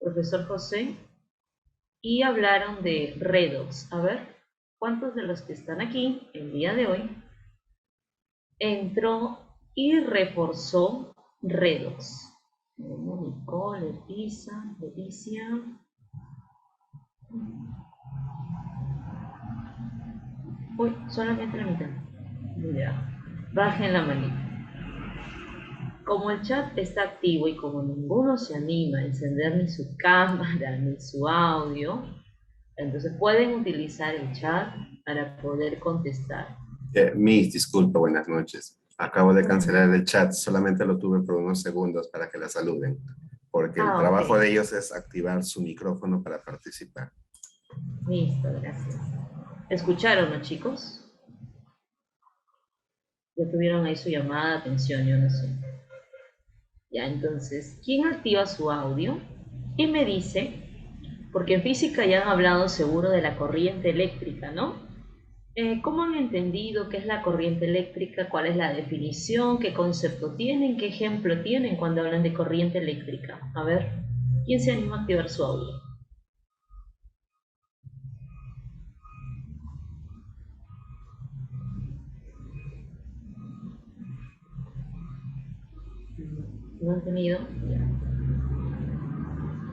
profesor José, y hablaron de redox. A ver, ¿cuántos de los que están aquí el día de hoy entró y reforzó redox? Nicole, Leticia. Uy, solamente la mitad. Ya, bajen la manita. Como el chat está activo y como ninguno se anima a encender ni su cámara ni su audio, entonces pueden utilizar el chat para poder contestar. Miss, disculpa, buenas noches. Acabo de cancelar el chat, solamente lo tuve por unos segundos para que la saluden, porque el trabajo de ellos es activar su micrófono para participar. Listo, gracias. ¿Escucharon, no, chicos? Ya tuvieron ahí su llamada de atención, yo no sé. Ya, entonces, ¿quién activa su audio? Y me dice, porque en física ya han hablado seguro de la corriente eléctrica, ¿no? ¿Cómo han entendido qué es la corriente eléctrica? ¿Cuál es la definición? ¿Qué concepto tienen? ¿Qué ejemplo tienen cuando hablan de corriente eléctrica? A ver, ¿quién se anima a activar su audio? ¿No han tenido?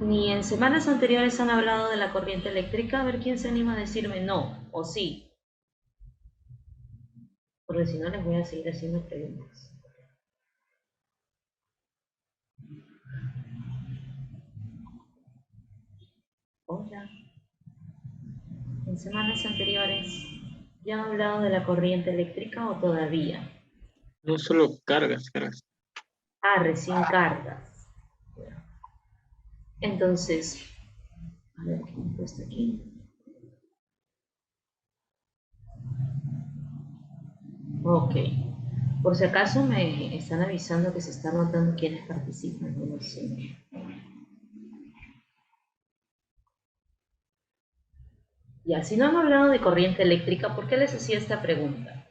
Ni en semanas anteriores han hablado de la corriente eléctrica. A ver quién se anima a decirme no o sí. Porque si no les voy a seguir haciendo preguntas. Hola. En semanas anteriores, ¿ya han hablado de la corriente eléctrica o todavía? No solo cargas. Ah, recién cargas. Entonces, a ver, ¿qué me he puesto aquí? Ok. Por si acaso me están avisando que se está notando quiénes participan, no lo sé. Ya, si no han hablado de corriente eléctrica, ¿por qué les hacía esta pregunta?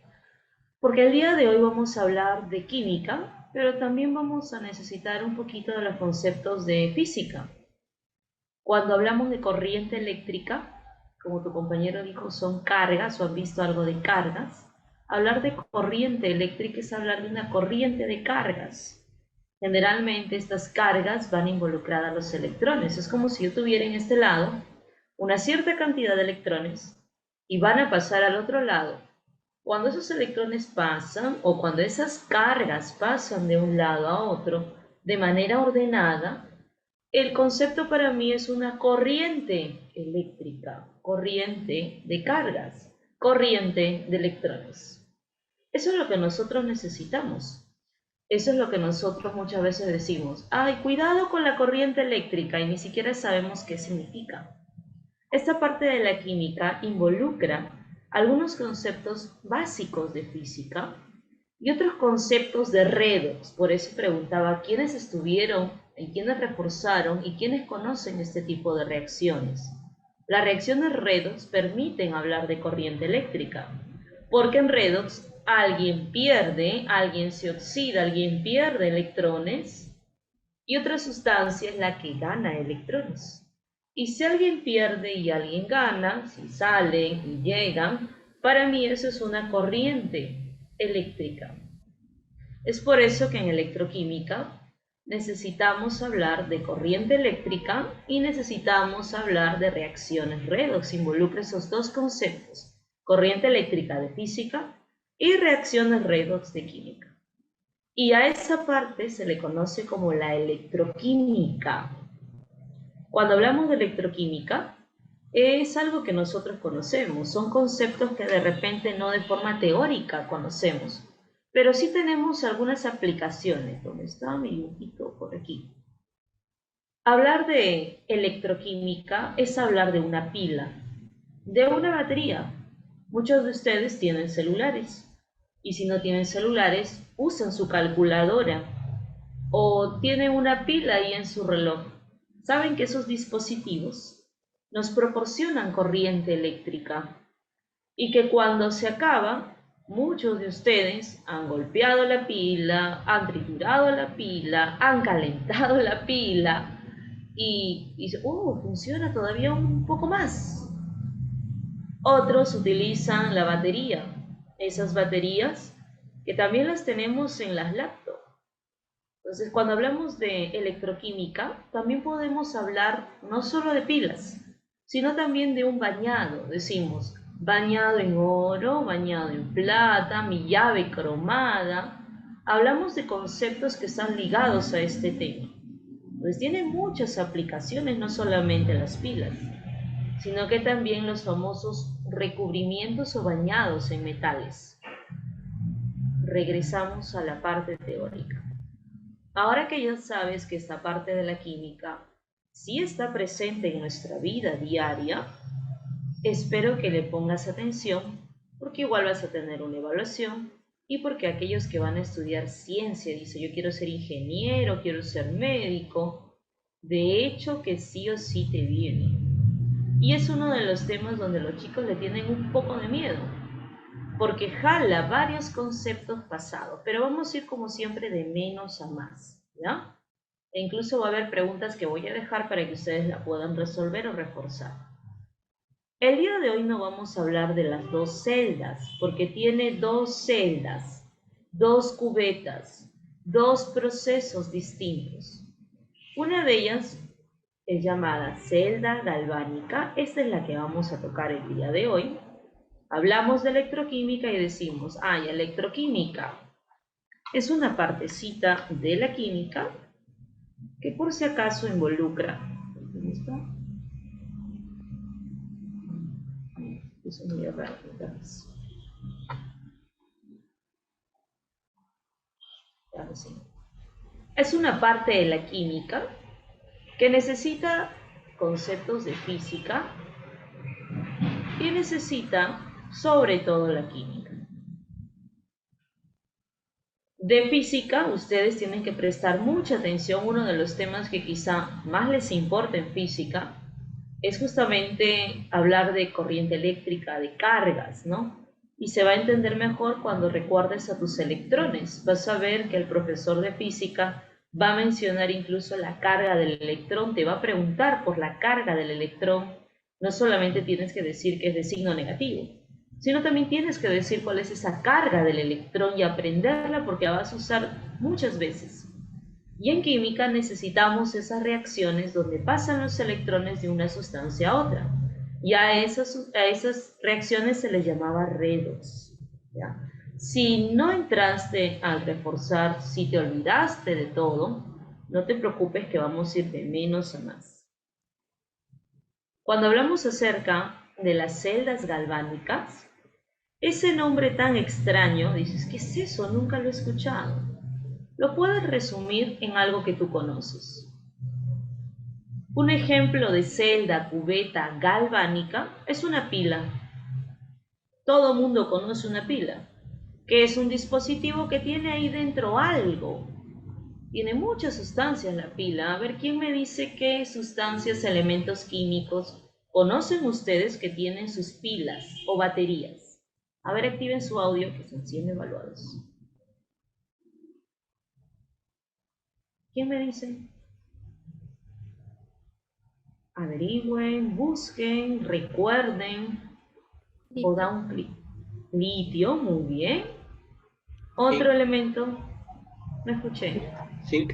Porque el día de hoy vamos a hablar de química, pero también vamos a necesitar un poquito de los conceptos de física. Cuando hablamos de corriente eléctrica, como tu compañero dijo, son cargas o han visto algo de cargas. Hablar de corriente eléctrica es hablar de una corriente de cargas. Generalmente estas cargas van involucradas a los electrones. Es como si yo tuviera en este lado una cierta cantidad de electrones y van a pasar al otro lado. Cuando esos electrones pasan o cuando esas cargas pasan de un lado a otro de manera ordenada, el concepto para mí es una corriente eléctrica, corriente de cargas, corriente de electrones. Eso es lo que nosotros necesitamos. Eso es lo que nosotros muchas veces decimos, ay, cuidado con la corriente eléctrica, y ni siquiera sabemos qué significa. Esta parte de la química involucra algunos conceptos básicos de física y otros conceptos de redox. Por eso preguntaba quiénes estuvieron y quiénes reforzaron y quiénes conocen este tipo de reacciones. Las reacciones redox permiten hablar de corriente eléctrica, porque en redox alguien pierde, alguien se oxida, alguien pierde electrones y otra sustancia es la que gana electrones. Y si alguien pierde y alguien gana, si salen y llegan, para mí eso es una corriente eléctrica. Es por eso que en electroquímica necesitamos hablar de corriente eléctrica y necesitamos hablar de reacciones redox. Involucra esos dos conceptos, corriente eléctrica de física y reacciones redox de química. Y a esa parte se le conoce como la electroquímica. Cuando hablamos de electroquímica, es algo que nosotros conocemos, son conceptos que de repente no de forma teórica conocemos, pero sí tenemos algunas aplicaciones. ¿Dónde está mi dibujito? Por aquí. Hablar de electroquímica es hablar de una pila, de una batería. Muchos de ustedes tienen celulares, y si no tienen celulares, usan su calculadora, o tienen una pila ahí en su reloj. Saben que esos dispositivos nos proporcionan corriente eléctrica y que cuando se acaba, muchos de ustedes han golpeado la pila, han triturado la pila, han calentado la pila y dice, funciona todavía un poco más. Otros utilizan la batería, esas baterías que también las tenemos en las laptops. Entonces, cuando hablamos de electroquímica, también podemos hablar no solo de pilas, sino también de un bañado. Decimos, bañado en oro, bañado en plata, mi llave cromada. Hablamos de conceptos que están ligados a este tema. Pues tiene muchas aplicaciones, no solamente las pilas, sino que también los famosos recubrimientos o bañados en metales. Regresamos a la parte teórica. Ahora que ya sabes que esta parte de la química sí está presente en nuestra vida diaria, espero que le pongas atención porque igual vas a tener una evaluación y porque aquellos que van a estudiar ciencia, dice yo quiero ser ingeniero, quiero ser médico, de hecho que sí o sí te viene. Y es uno de los temas donde los chicos le tienen un poco de miedo, porque jala varios conceptos pasados, pero vamos a ir como siempre de menos a más, ¿ya? E incluso va a haber preguntas que voy a dejar para que ustedes la puedan resolver o reforzar. El día de hoy no vamos a hablar de las dos celdas, porque tiene dos celdas, dos cubetas, dos procesos distintos. Una de ellas es llamada celda galvánica, esta es la que vamos a tocar el día de hoy. Hablamos de electroquímica y decimos, electroquímica es una partecita de la química que por si acaso involucra. ¿Dónde está? Eso es muy raro. Ahora sí. Es una parte de la química que necesita conceptos de física y necesita sobre todo la química. De física, ustedes tienen que prestar mucha atención. Uno de los temas que quizá más les importa en física es justamente hablar de corriente eléctrica, de cargas, ¿no? Y se va a entender mejor cuando recuerdes a tus electrones. Vas a ver que el profesor de física va a mencionar incluso la carga del electrón, te va a preguntar por la carga del electrón. No solamente tienes que decir que es de signo negativo, sino también tienes que decir cuál es esa carga del electrón y aprenderla porque la vas a usar muchas veces. Y en química necesitamos esas reacciones donde pasan los electrones de una sustancia a otra. Y a esas reacciones se les llamaba redox, ¿ya? Si no entraste al reforzar, si te olvidaste de todo, no te preocupes que vamos a ir de menos a más. Cuando hablamos acerca de las celdas galvánicas, ese nombre tan extraño, dices, ¿qué es eso? Nunca lo he escuchado. Lo puedes resumir en algo que tú conoces. Un ejemplo de celda, cubeta, galvánica es una pila. Todo mundo conoce una pila, que es un dispositivo que tiene ahí dentro algo. Tiene muchas sustancias la pila. A ver, ¿quién me dice qué sustancias, elementos químicos conocen ustedes que tienen sus pilas o baterías? A ver, activen su audio, que son 100 evaluados. ¿Quién me dice? Averigüen, busquen, recuerden o da un clic. Litio, muy bien. Otro elemento, no escuché. Zinc.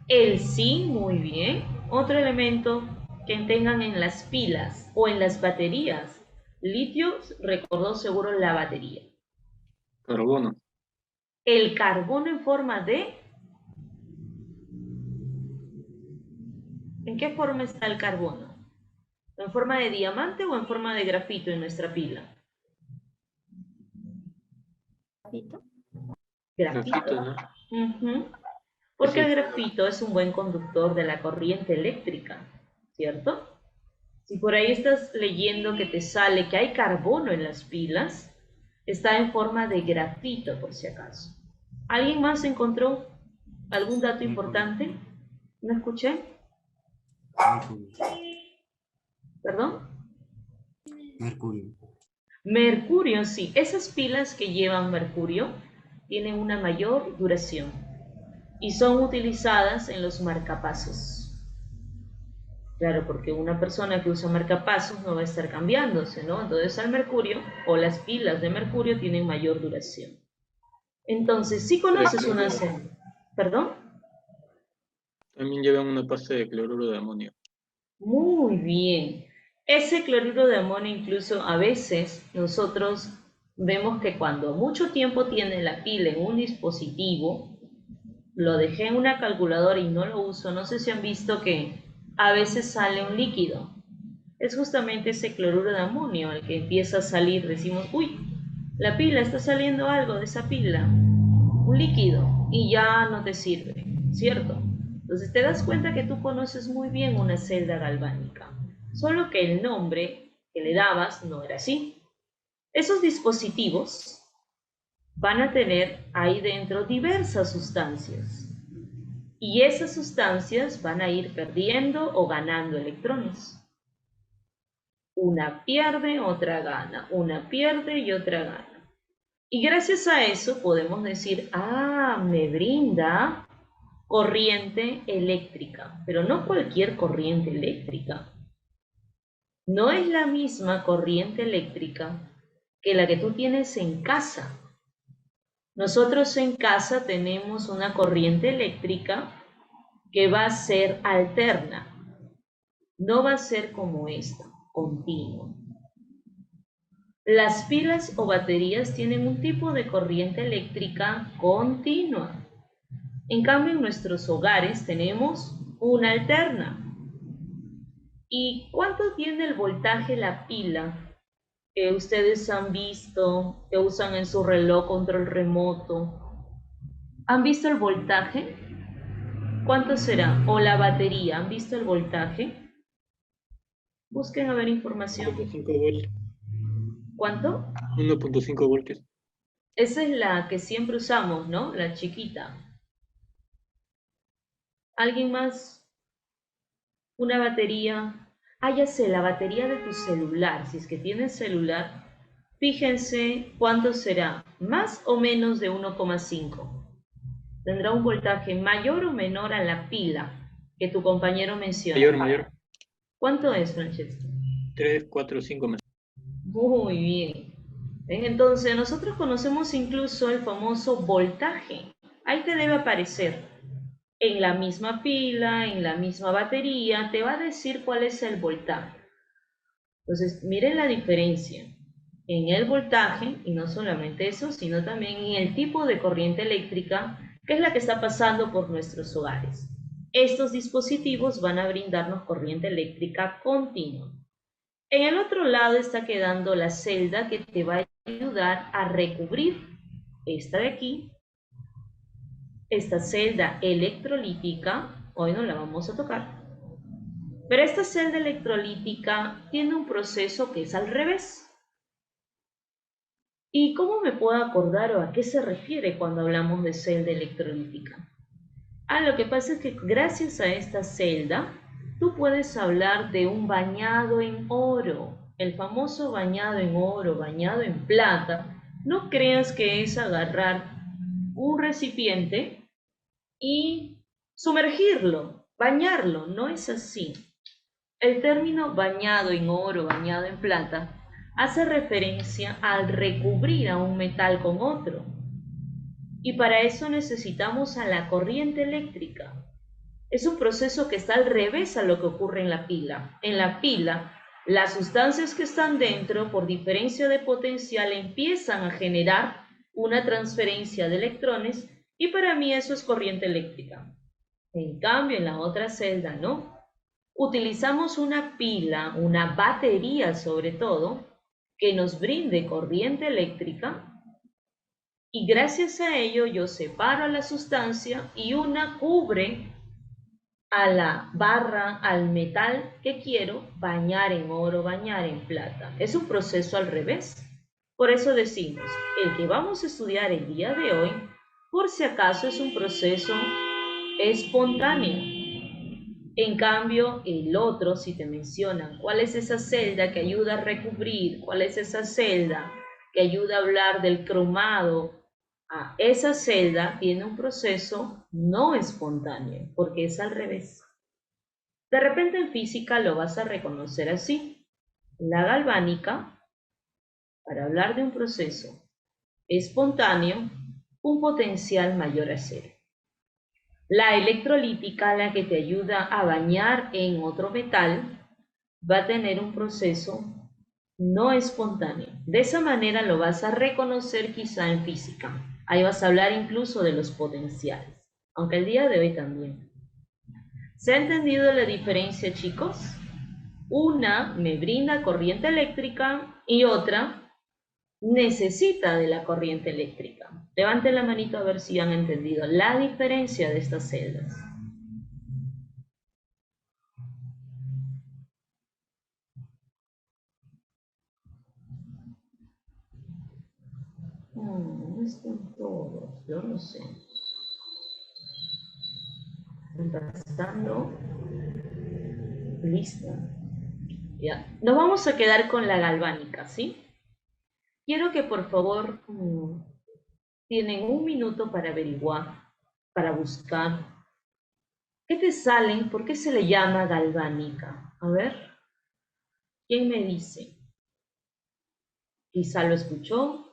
El zinc, muy bien. Otro elemento que tengan en las pilas o en las baterías. Litio, recordó seguro la batería. Carbono. El carbono en forma de... ¿En qué forma está el carbono? ¿En forma de diamante o en forma de grafito en nuestra pila? Grafito. Grafito. ¿no? Porque Sí. el grafito es un buen conductor de la corriente eléctrica, ¿cierto? Si por ahí estás leyendo que te sale que hay carbono en las pilas, está en forma de grafito por si acaso. ¿Alguien más encontró algún dato importante? ¿No escuché? ¿Perdón? Mercurio. Mercurio, sí. Esas pilas que llevan mercurio tienen una mayor duración y son utilizadas en los marcapasos. Claro, porque una persona que usa marcapasos no va a estar cambiándose, ¿no? Entonces al mercurio o las pilas de mercurio tienen mayor duración. Entonces, si conoces una celda, ¿perdón? También llevan una pasta de cloruro de amonio. Muy bien. Ese cloruro de amonio incluso a veces nosotros vemos que cuando mucho tiempo tiene la pila en un dispositivo, lo dejé en una calculadora y no lo uso, no sé si han visto que a veces sale un líquido. Es justamente ese cloruro de amonio el que empieza a salir, decimos, uy, la pila está saliendo algo de esa pila, un líquido, y ya no te sirve, ¿cierto? Entonces te das cuenta que tú conoces muy bien una celda galvánica, solo que el nombre que le dabas no era así. Esos dispositivos van a tener ahí dentro diversas sustancias y esas sustancias van a ir perdiendo o ganando electrones. Una pierde, otra gana, una pierde y otra gana. Y gracias a eso podemos decir, ah, me brinda corriente eléctrica, pero no cualquier corriente eléctrica. No es la misma corriente eléctrica que la que tú tienes en casa. Nosotros en casa tenemos una corriente eléctrica que va a ser alterna, no va a ser como esta, continua. Las pilas o baterías tienen un tipo de corriente eléctrica continua. En cambio, en nuestros hogares tenemos una alterna. ¿Y cuánto tiene el voltaje la pila que ustedes han visto, que usan en su reloj control remoto? ¿Han visto el voltaje? ¿Cuánto será? ¿O la batería? ¿Han visto el voltaje? Busquen a ver información. 1.5 voltios. ¿Cuánto? 1.5 voltios. Esa es la que siempre usamos, ¿no? La chiquita. ¿Alguien más? Una batería. Ah, ya sé, la batería de tu celular. Si es que tienes celular, fíjense cuánto será. ¿Más o menos de 1,5? Tendrá un voltaje mayor o menor a la pila que tu compañero menciona. Mayor. ¿Cuánto es, Francesco? 3, 4, 5 meses. Muy bien. Entonces, nosotros conocemos incluso el famoso voltaje. Ahí te debe aparecer. En la misma pila, en la misma batería, te va a decir cuál es el voltaje. Entonces, miren la diferencia en el voltaje, y no solamente eso, sino también en el tipo de corriente eléctrica, que es la que está pasando por nuestros hogares. Estos dispositivos van a brindarnos corriente eléctrica continua. En el otro lado está quedando la celda que te va a ayudar a recubrir esta de aquí, esta celda electrolítica. Hoy no la vamos a tocar, pero esta celda electrolítica tiene un proceso que es al revés. ¿Y cómo me puedo acordar o a qué se refiere cuando hablamos de celda electrolítica? Lo que pasa es que gracias a esta celda, tú puedes hablar de un bañado en oro, el famoso bañado en oro, bañado en plata. No creas que es agarrar un recipiente y sumergirlo, bañarlo, no es así. El término bañado en oro, bañado en plata, hace referencia al recubrir a un metal con otro. Y para eso necesitamos a la corriente eléctrica. Es un proceso que está al revés a lo que ocurre en la pila. En la pila, las sustancias que están dentro, por diferencia de potencial, empiezan a generar una transferencia de electrones y para mí eso es corriente eléctrica. En cambio, en la otra celda, no. Utilizamos una pila, una batería sobre todo, que nos brinde corriente eléctrica y gracias a ello yo separo la sustancia y una cubre a la barra, al metal que quiero bañar en oro, bañar en plata. Es un proceso al revés. Por eso decimos, el que vamos a estudiar el día de hoy, por si acaso es un proceso espontáneo. En cambio, el otro, si te mencionan cuál es esa celda que ayuda a recubrir, cuál es esa celda que ayuda a hablar del cromado, esa celda tiene un proceso no espontáneo, porque es al revés. De repente en física lo vas a reconocer así. La galvánica, para hablar de un proceso espontáneo, un potencial mayor a cero. La electrolítica, la que te ayuda a bañar en otro metal, va a tener un proceso no espontáneo. De esa manera lo vas a reconocer quizá en física. Ahí vas a hablar incluso de los potenciales, aunque el día de hoy también. ¿Se ha entendido la diferencia, chicos? Una me brinda corriente eléctrica y otra necesita de la corriente eléctrica. Levanten la manito a ver si han entendido la diferencia de estas celdas. No están todos, yo no sé. Empezando. Listo. Ya. Nos vamos a quedar con la galvánica, ¿sí? Quiero que por favor tienen un minuto para averiguar, para buscar. ¿Qué te salen? ¿Por qué se le llama galvánica? A ver, ¿quién me dice? Quizá lo escuchó,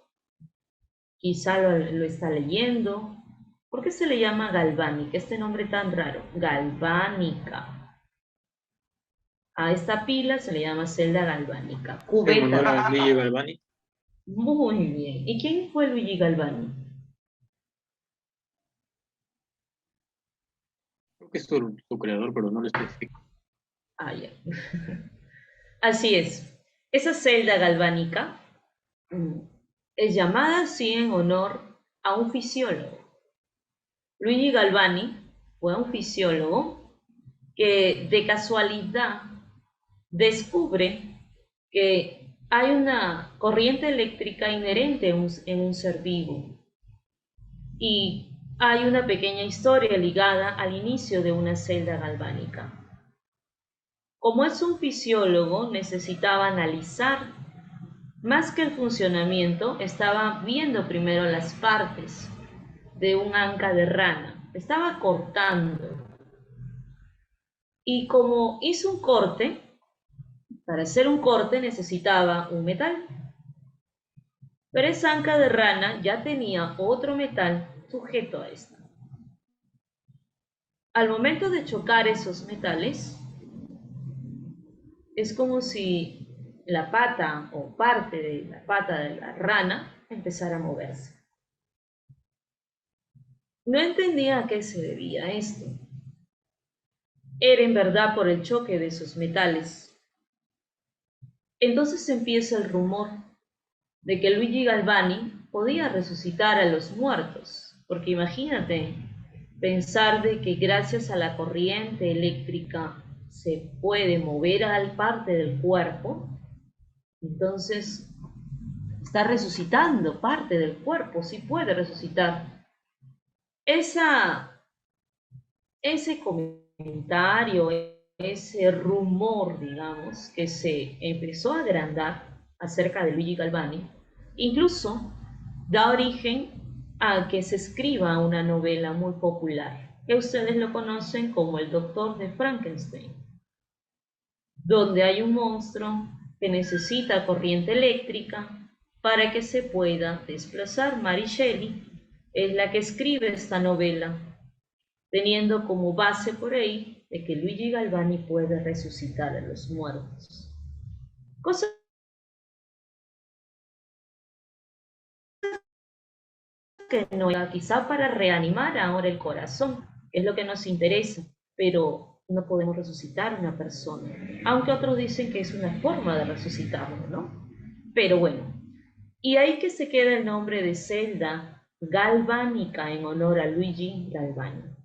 quizá lo está leyendo. ¿Por qué se le llama galvánica? Este nombre tan raro, galvánica. A esta pila se le llama celda galvánica. En honor a Cubeta. Luigi Galvani. Muy bien. ¿Y quién fue Luigi Galvani? Creo que es su creador, pero no lo especifico. Ah, ya. Así es. Esa celda galvánica es llamada así en honor a un fisiólogo. Luigi Galvani fue un fisiólogo que de casualidad descubre que hay una corriente eléctrica inherente en un ser vivo y hay una pequeña historia ligada al inicio de una celda galvánica. Como es un fisiólogo, necesitaba analizar más que el funcionamiento, estaba viendo primero las partes de un anca de rana, estaba cortando. Y como hizo un corte, para hacer un corte necesitaba un metal. Pero esa anca de rana ya tenía otro metal sujeto a esta. Al momento de chocar esos metales, es como si la pata o parte de la pata de la rana empezara a moverse. No entendía a qué se debía esto. Era en verdad por el choque de esos metales. Entonces empieza el rumor de que Luigi Galvani podía resucitar a los muertos, porque imagínate pensar de que gracias a la corriente eléctrica se puede mover a parte del cuerpo, entonces está resucitando parte del cuerpo, sí puede resucitar. Ese comentario, ese rumor, digamos, que se empezó a agrandar acerca de Luigi Galvani, incluso da origen a que se escriba una novela muy popular, que ustedes lo conocen como El Doctor de Frankenstein, donde hay un monstruo que necesita corriente eléctrica para que se pueda desplazar. Mary Shelley es la que escribe esta novela, teniendo como base por ahí de que Luigi Galvani puede resucitar a los muertos. Cosa que no, quizá para reanimar ahora el corazón, es lo que nos interesa, pero no podemos resucitar una persona, aunque otros dicen que es una forma de resucitarlo, ¿no? Pero bueno, y ahí que se queda el nombre de celda galvánica en honor a Luigi Galvani.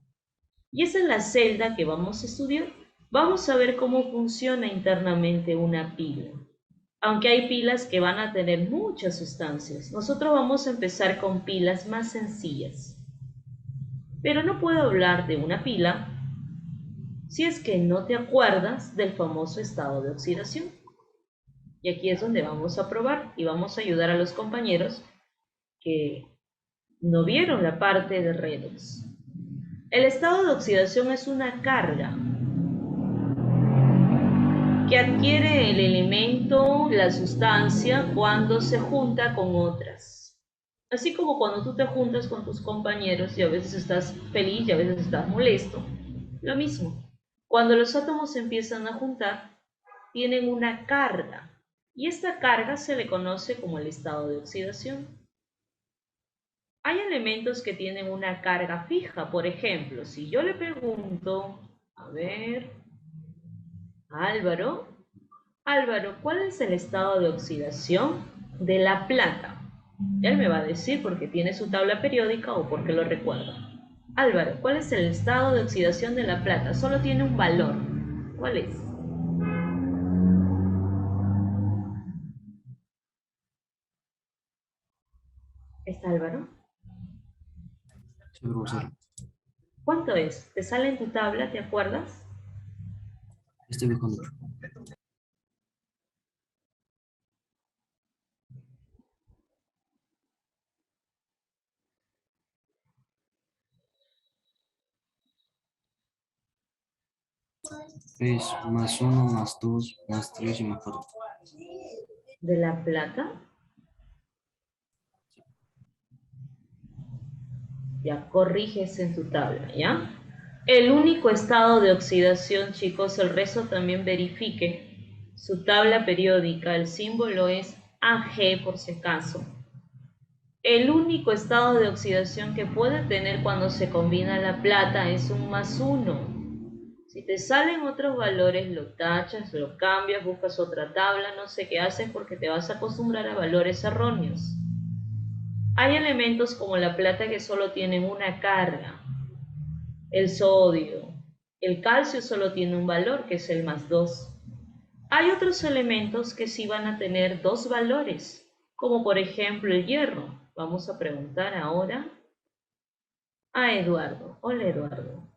Y esa es la celda que vamos a estudiar. Vamos a ver cómo funciona internamente una pila. Aunque hay pilas que van a tener muchas sustancias, nosotros vamos a empezar con pilas más sencillas. Pero no puedo hablar de una pila si es que no te acuerdas del famoso estado de oxidación. Y aquí es donde vamos a probar y vamos a ayudar a los compañeros que no vieron la parte de redox. El estado de oxidación es una carga que adquiere el elemento, la sustancia, cuando se junta con otras. Así como cuando tú te juntas con tus compañeros y a veces estás feliz y a veces estás molesto. Lo mismo. Cuando los átomos se empiezan a juntar, tienen una carga. Y esta carga se le conoce como el estado de oxidación. Hay elementos que tienen una carga fija. Por ejemplo, si yo le pregunto, a ver, a Álvaro, Álvaro, ¿cuál es el estado de oxidación de la plata? Él me va a decir porque tiene su tabla periódica o porque lo recuerda. Álvaro, ¿cuál es el estado de oxidación de la plata? Solo tiene un valor. ¿Cuál es? ¿Está Álvaro? Cero, cero. ¿Cuánto es? ¿Te sale en tu tabla? ¿Te acuerdas? Estoy buscando. Tres más uno más dos más tres y más cuatro. ¿De la plata? Ya, corriges en tu tabla, ¿ya? El único estado de oxidación, chicos, el resto también verifique su tabla periódica. El símbolo es AG por si acaso. El único estado de oxidación que puede tener cuando se combina la plata es un +1. Si te salen otros valores, lo tachas, lo cambias, buscas otra tabla, no sé qué haces porque te vas a acostumbrar a valores erróneos. Hay elementos como la plata que solo tienen una carga, el sodio, el calcio solo tiene un valor que es el +2. Hay otros elementos que sí van a tener dos valores, como por ejemplo el hierro. Vamos a preguntar ahora a Eduardo. Hola Eduardo.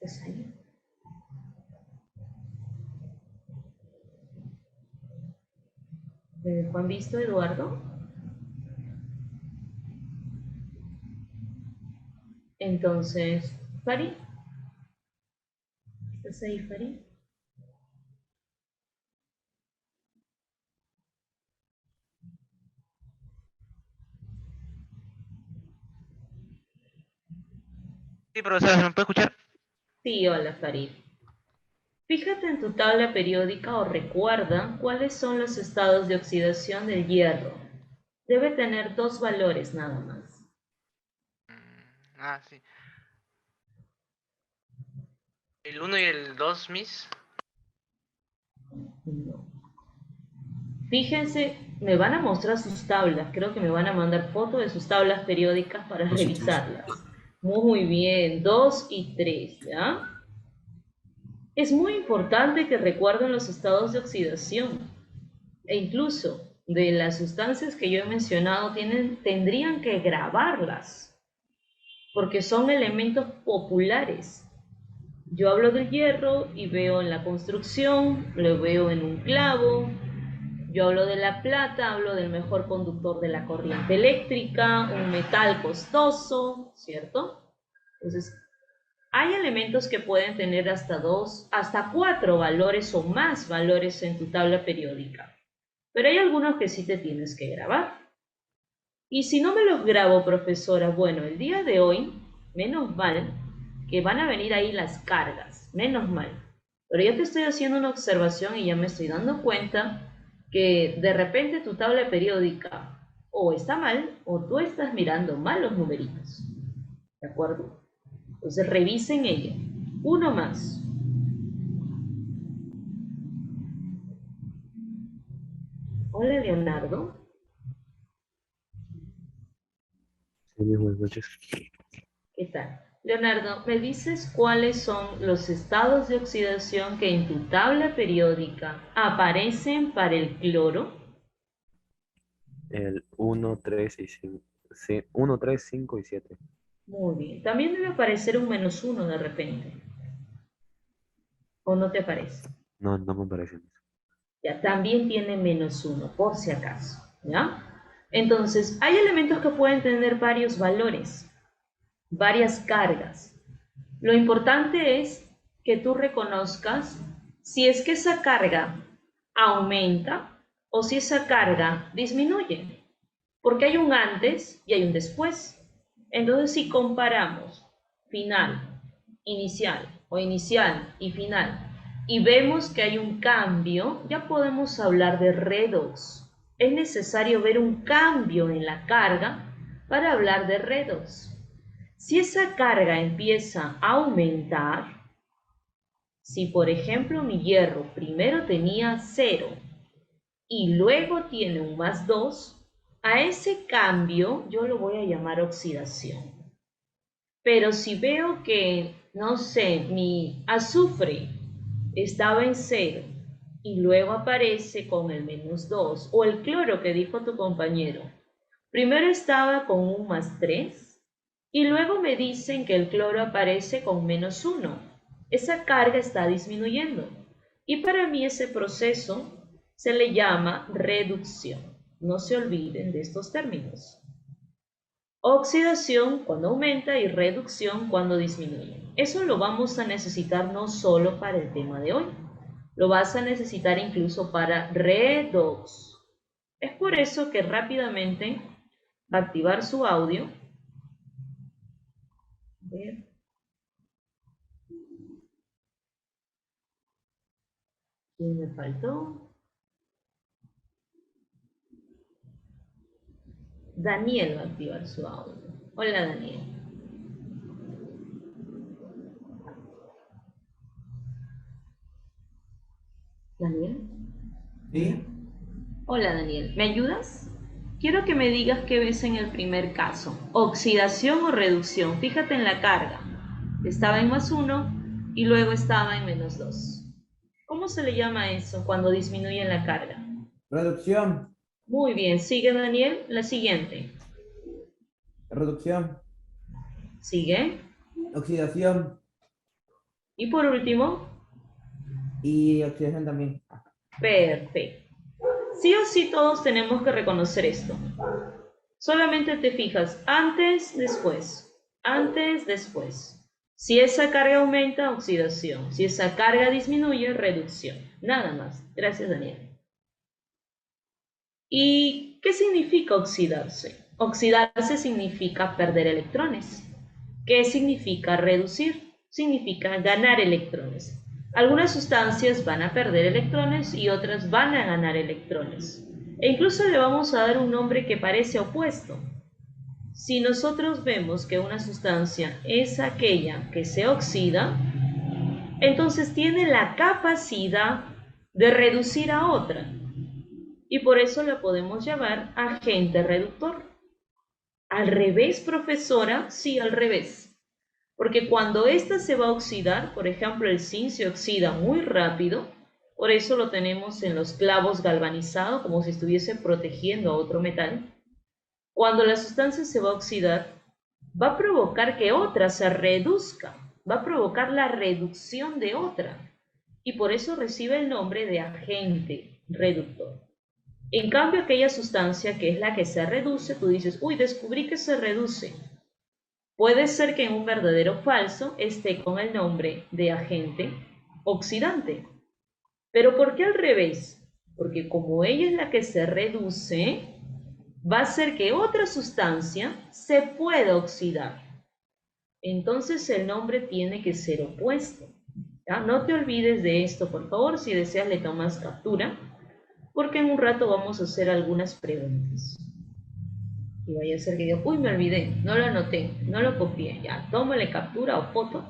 ¿Estás ahí? ¿Han visto Eduardo? Entonces, Farid, ¿estás ahí, Farid? Sí, profesora, ¿se me puede escuchar? Sí, hola Farid. Fíjate en tu tabla periódica o recuerda cuáles son los estados de oxidación del hierro. Debe tener dos valores nada más. Sí. El uno y el 2, Miss. No. Fíjense, me van a mostrar sus tablas. Creo que me van a mandar fotos de sus tablas periódicas para Dos y tres. revisarlas. Muy bien, 2 y 3, ¿ya? Es muy importante que recuerden los estados de oxidación. E incluso de las sustancias que yo he mencionado tendrían que grabarlas, porque son elementos populares. Yo hablo del hierro y veo en la construcción, lo veo en un clavo. Yo hablo de la plata, hablo del mejor conductor de la corriente eléctrica, un metal costoso, ¿cierto? Entonces, hay elementos que pueden tener hasta 2, hasta 4 valores o más valores en tu tabla periódica. Pero hay algunos que sí te tienes que grabar. Y si no me los grabo, profesora, bueno, el día de hoy, menos mal, que van a venir ahí las cargas, menos mal. Pero yo te estoy haciendo una observación y ya me estoy dando cuenta que de repente tu tabla periódica o está mal o tú estás mirando mal los numeritos. ¿De acuerdo? Entonces revisen ella. Uno más. Hola, Leonardo. Sí, buenas noches. ¿Qué tal? Leonardo, ¿me dices cuáles son los estados de oxidación que en tu tabla periódica aparecen para el cloro? El uno 3 y 5. Sí, 1, 3, 5 y 7. Muy bien. También debe aparecer un -1 de repente. ¿O no te aparece? No, no me parecen. Ya, también tiene -1, por si acaso. ¿Ya? Entonces, hay elementos que pueden tener varios valores. varias cargas. Lo importante es que tú reconozcas si es que esa carga aumenta o si esa carga disminuye, porque hay un antes y hay un después. Entonces, si comparamos final, inicial o inicial y final y vemos que hay un cambio, ya podemos hablar de redox. Es necesario ver un cambio en la carga para hablar de redox. Si esa carga empieza a aumentar, si por ejemplo mi hierro primero tenía 0 y luego tiene un +2, a ese cambio yo lo voy a llamar oxidación. Pero si veo que, no sé, mi azufre estaba en 0 y luego aparece con el -2, o el cloro que dijo tu compañero, primero estaba con un +3 y luego me dicen que el cloro aparece con -1. Esa carga está disminuyendo. Y para mí ese proceso se le llama reducción. No se olviden de estos términos. Oxidación cuando aumenta y reducción cuando disminuye. Eso lo vamos a necesitar no solo para el tema de hoy. Lo vas a necesitar incluso para redox. Es por eso que rápidamente va a activar su audio. A ver. ¿Quién me faltó? Daniel va a activar su audio. Hola, Daniel. ¿Daniel? ¿Sí? Hola, Daniel. ¿Me ayudas? Quiero que me digas qué ves en el primer caso. ¿Oxidación o reducción? Fíjate en la carga. Estaba en +1 y luego estaba en -2. ¿Cómo se le llama eso cuando disminuye la carga? Reducción. Muy bien. Sigue, Daniel. La siguiente. Reducción. Sigue. Oxidación. Y por último, Y oxidación también. perfecto. Sí o sí todos tenemos que reconocer esto. Solamente te fijas antes, después, antes, después. Si esa carga aumenta, oxidación. Si esa carga disminuye, reducción. Nada más. Gracias, Daniel. ¿Y qué significa oxidarse? Oxidarse significa perder electrones. ¿Qué significa reducir? Significa ganar electrones. Algunas sustancias van a perder electrones y otras van a ganar electrones. E incluso le vamos a dar un nombre que parece opuesto. Si nosotros vemos que una sustancia es aquella que se oxida, entonces tiene la capacidad de reducir a otra. Y por eso la podemos llamar agente reductor. ¿Al revés, profesora? Sí, al revés. Porque cuando ésta se va a oxidar, por ejemplo, el zinc se oxida muy rápido, por eso lo tenemos en los clavos galvanizados, como si estuviese protegiendo a otro metal. Cuando la sustancia se va a oxidar, va a provocar que otra se reduzca, va a provocar la reducción de otra, y por eso recibe el nombre de agente reductor. En cambio, aquella sustancia que es la que se reduce, tú dices, uy, descubrí que se reduce. Puede ser que en un verdadero falso esté con el nombre de agente oxidante. ¿Pero por qué al revés? Porque como ella es la que se reduce, va a hacer que otra sustancia se pueda oxidar. Entonces el nombre tiene que ser opuesto. ¿Ya? No te olvides de esto, por favor. Si deseas, le tomas captura, porque en un rato vamos a hacer algunas preguntas. Y vaya a ser que diga, uy, me olvidé, no lo anoté, no lo copié. Ya, tómale captura o foto,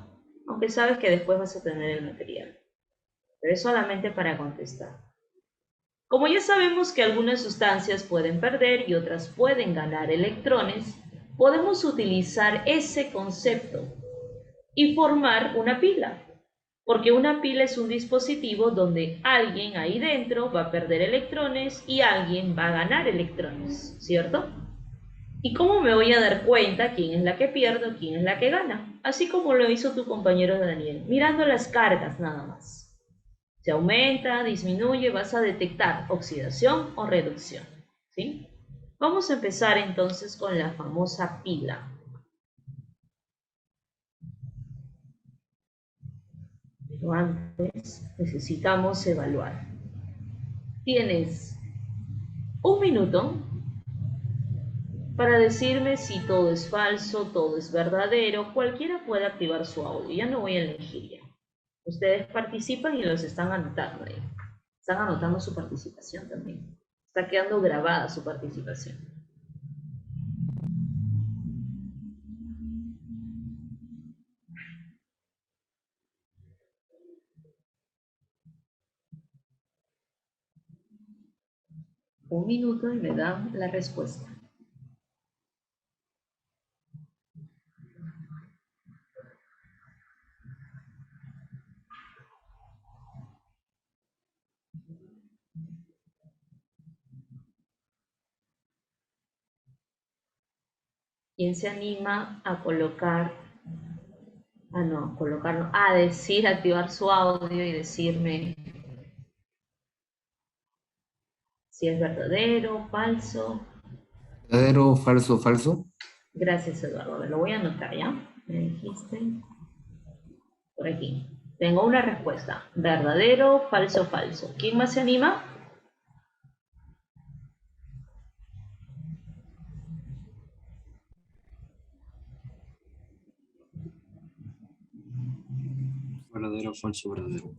aunque sabes que después vas a tener el material. Pero es solamente para contestar. Como ya sabemos que algunas sustancias pueden perder y otras pueden ganar electrones, podemos utilizar ese concepto y formar una pila. Porque una pila es un dispositivo donde alguien ahí dentro va a perder electrones y alguien va a ganar electrones, ¿cierto? ¿Y cómo me voy a dar cuenta quién es la que pierde o quién es la que gana? Así como lo hizo tu compañero Daniel, mirando las cargas nada más. Se aumenta, disminuye, vas a detectar oxidación o reducción, ¿sí? Vamos a empezar entonces con la famosa pila. Pero antes necesitamos evaluar. Tienes 1 minuto para decirme si todo es falso, todo es verdadero. Cualquiera puede activar su audio. Ya no voy a elegir ya. Ustedes participan y los están anotando ahí. Están anotando su participación también. Está quedando grabada su participación. Un minuto y me dan la respuesta. ¿Quién se anima a colocar, a decir, activar su audio y decirme si es verdadero, falso? ¿Verdadero, falso, falso? Gracias, Eduardo. A ver, lo voy a anotar, ¿ya? Me dijiste por aquí. Tengo una respuesta. ¿Verdadero, falso, falso? ¿Quién más se anima? Verdadero, falso, verdadero.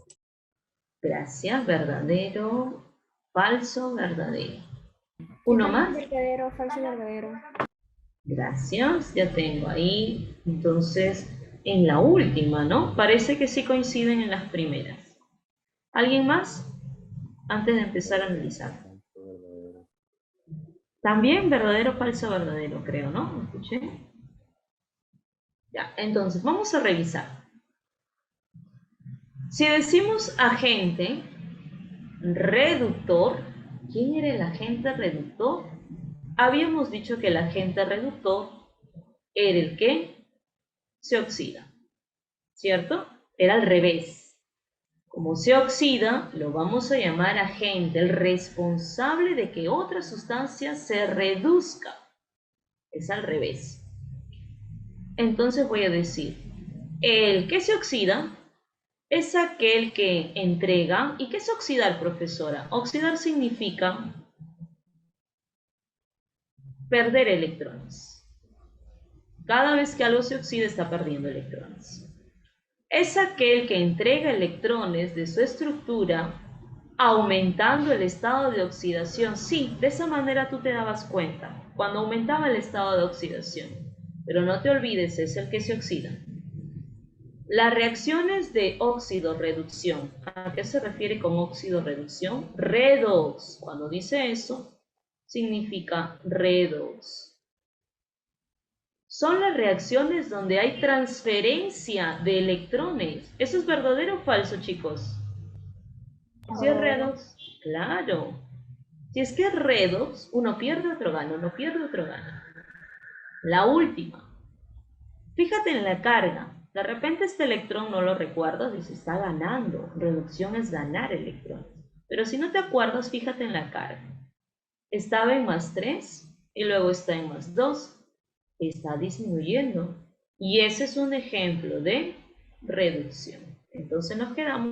Gracias. ¿Verdadero, falso, verdadero? ¿Uno más? Verdadero, falso, verdadero. Gracias, ya tengo ahí. Entonces, en la última, ¿no? Parece que sí coinciden en las primeras. ¿Alguien más? Antes de empezar a analizar. También verdadero, falso, verdadero, creo, ¿no? ¿Me escuché? Ya, entonces, vamos a revisar. Si decimos agente reductor, ¿quién era el agente reductor? Habíamos dicho que el agente reductor era el que se oxida, ¿cierto? Era al revés. Como se oxida, lo vamos a llamar agente, el responsable de que otra sustancia se reduzca. Es al revés. Entonces voy a decir, el que se oxida es aquel que entrega. ¿Y qué es oxidar, profesora? Oxidar significa perder electrones. Cada vez que algo se oxida está perdiendo electrones. Es aquel que entrega electrones de su estructura aumentando el estado de oxidación. Sí, de esa manera tú te dabas cuenta, cuando aumentaba el estado de oxidación. Pero no te olvides, es el que se oxida. Las reacciones de óxido-reducción, ¿a qué se refiere con óxido-reducción? Redox. Cuando dice eso, significa redox. Son las reacciones donde hay transferencia de electrones. ¿Eso es verdadero o falso, chicos? ¿Si es redox? Claro. Si es que es redox, uno pierde, otro gana, uno pierde, otro gana. La última. Fíjate en la carga. De repente este electrón no lo recuerdas, dice, está ganando. Reducción es ganar electrones. Pero si no te acuerdas, fíjate en la carga. Estaba en +3 y luego está en +2. Está disminuyendo. Y ese es un ejemplo de reducción. Entonces nos quedamos